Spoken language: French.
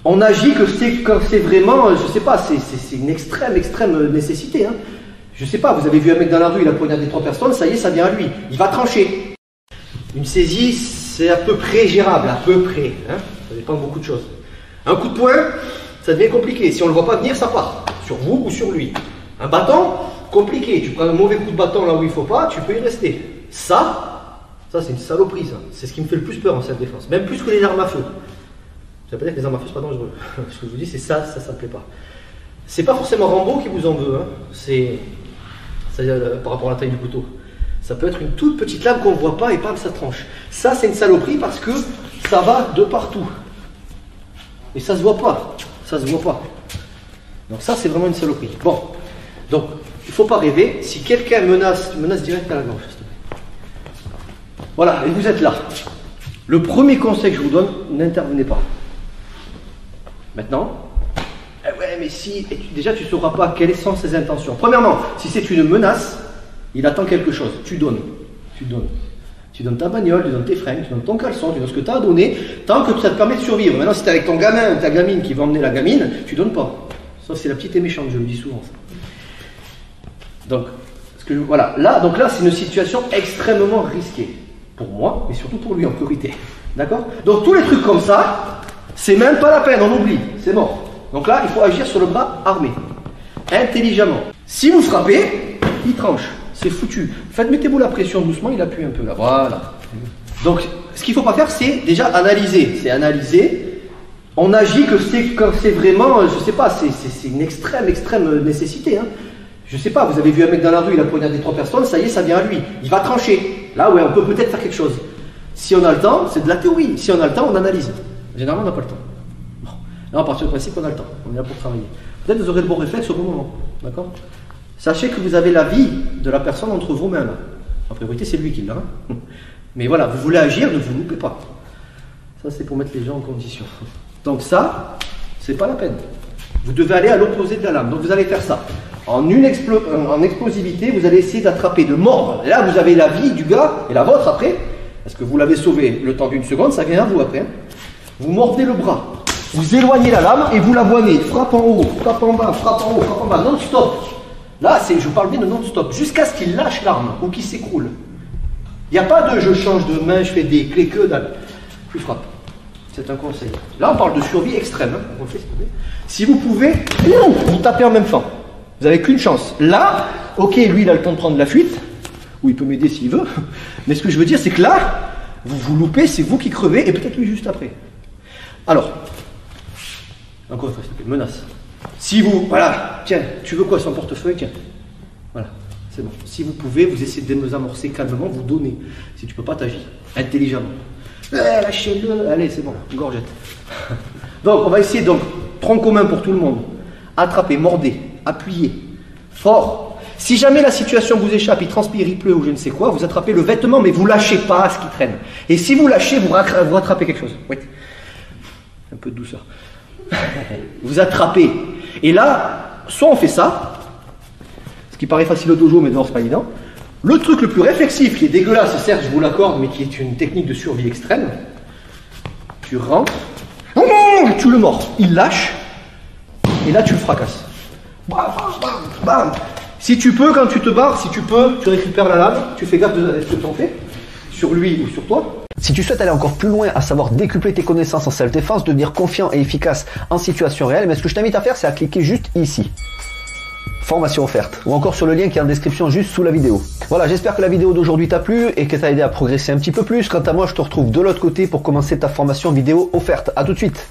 On agit quand c'est vraiment, je sais pas, c'est une extrême nécessité. Hein. Je sais pas, vous avez vu un mec dans la rue, il a poignardé 3 personnes, ça y est, ça vient à lui. Il va trancher. Une saisie, c'est à peu près gérable, à peu près. Hein. Ça dépend de beaucoup de choses. Un coup de poing, ça devient compliqué. Si on ne le voit pas venir, ça part. Sur vous ou sur lui. Un bâton, compliqué. Tu prends un mauvais coup de bâton là où il ne faut pas, tu peux y rester. Ça c'est une saloperie, ça. C'est ce qui me fait le plus peur en self-défense. Même plus que les armes à feu. Ça veut pas dire que les armes à feu, c'est pas dangereux. Ce que je vous dis, c'est ça me plaît pas. C'est pas forcément Rambo qui vous en veut. Hein. C'est par rapport à la taille du couteau. Ça peut être une toute petite lame qu'on ne voit pas et pas que ça tranche. Ça, c'est une saloperie parce que ça va de partout. Et ça se voit pas. Ça se voit pas. Donc ça, c'est vraiment une saloperie. Bon. Donc, il ne faut pas rêver. Si quelqu'un menace direct à la gorge. Voilà, et vous êtes là. Le premier conseil que je vous donne, n'intervenez pas. Maintenant, ouais, mais si, déjà tu ne sauras pas quelles sont ses intentions. Premièrement, si c'est une menace, il attend quelque chose. Tu donnes. Tu donnes. Tu donnes ta bagnole, tu donnes tes fringues, tu donnes ton caleçon, tu donnes ce que tu as à donner, tant que ça te permet de survivre. Maintenant, si tu es avec ton gamin ou ta gamine qui va emmener la gamine, tu donnes pas. Ça, c'est la petite et méchante, je le dis souvent. Ça. Donc, voilà. Donc là, c'est une situation extrêmement risquée. Pour moi, et surtout pour lui en priorité. D'accord? Donc, tous les trucs comme ça, c'est même pas la peine, on oublie. C'est mort. Donc là, il faut agir sur le bras armé. Intelligemment. Si vous frappez, il tranche. C'est foutu. Mettez-vous la pression doucement, il appuie un peu là. Voilà. Donc, ce qu'il ne faut pas faire, c'est déjà analyser. C'est analyser. On agit quand c'est vraiment, je sais pas, c'est une extrême nécessité. Hein. Je sais pas, vous avez vu un mec dans la rue, il a poignardé 3 personnes, ça y est, ça vient à lui. Il va trancher. Là, ouais, on peut peut-être faire quelque chose. Si on a le temps, c'est de la théorie. Si on a le temps, on analyse. Généralement, on n'a pas le temps. Bon. Là, on part sur le principe qu'on a le temps. On est là pour travailler. Peut-être que vous aurez le bon réflexe au bon moment. D'accord? Sachez que vous avez la vie de la personne entre vos mains. Là. En priorité, c'est lui qui l'a. Hein. Mais voilà, vous voulez agir, ne vous loupez pas. Ça, c'est pour mettre les gens en condition. Donc ça, c'est pas la peine. Vous devez aller à l'opposé de la lame. Donc vous allez faire ça. En explosivité, vous allez essayer d'attraper, de mordre. Et là, vous avez la vie du gars et la vôtre après. Parce que vous l'avez sauvé le temps d'une seconde, ça vient à vous après. Hein. Vous mordez le bras. Vous éloignez la lame et vous la voinez. Frappe en haut, frappe en bas, frappe en haut, frappe en bas. Non-stop. Là, je vous parle bien de non-stop. Jusqu'à ce qu'il lâche l'arme ou qu'il s'écroule. Il n'y a pas de je change de main, je fais des clés que dalle. Tu frappes. C'est un conseil. Là, on parle de survie extrême. Hein. On le fait, si vous pouvez, vous tapez en même temps. Vous n'avez qu'une chance. Là, ok, lui, il a le temps de prendre la fuite. Ou il peut m'aider s'il veut. Mais ce que je veux dire, c'est que là, vous vous loupez, c'est vous qui crevez, et peut-être lui juste après. Alors, encore une fois, s'il te plaît, menace. Si vous, voilà, tiens, tu veux quoi, son portefeuille, tiens. Voilà, c'est bon. Si vous pouvez, vous essayez de désamorcer calmement, vous donnez. Si tu ne peux pas, t'agis intelligemment. Lâchez-le, allez, c'est bon, une gorgette. Donc, on va essayer, donc, tronc commun pour tout le monde. Attrapez, mordez, appuyez, fort. Si jamais la situation vous échappe, il transpire, il pleut ou je ne sais quoi, vous attrapez le vêtement, mais vous lâchez pas ce qui traîne. Et si vous lâchez, vous rattrapez quelque chose. Oui. Un peu de douceur. Vous attrapez. Et là, soit on fait ça, ce qui paraît facile au dojo, mais dehors c'est pas évident. Le truc le plus réflexif, qui est dégueulasse, certes, je vous l'accorde, mais qui est une technique de survie extrême, tu rentres, tu le mords, il lâche, et là tu le fracasses. Bam, bam, bam. Si tu peux, quand tu te barres, si tu peux, tu récupères la lame, tu fais gaffe de ce que tu en fais, sur lui ou sur toi. Si tu souhaites aller encore plus loin, à savoir décupler tes connaissances en self-défense, devenir confiant et efficace en situation réelle, mais ce que je t'invite à faire, c'est à cliquer juste ici. Formation offerte. Ou encore sur le lien qui est en description juste sous la vidéo. Voilà, j'espère que la vidéo d'aujourd'hui t'a plu et qu'elle t'a aidé à progresser un petit peu plus. Quant à moi, je te retrouve de l'autre côté pour commencer ta formation vidéo offerte. À tout de suite.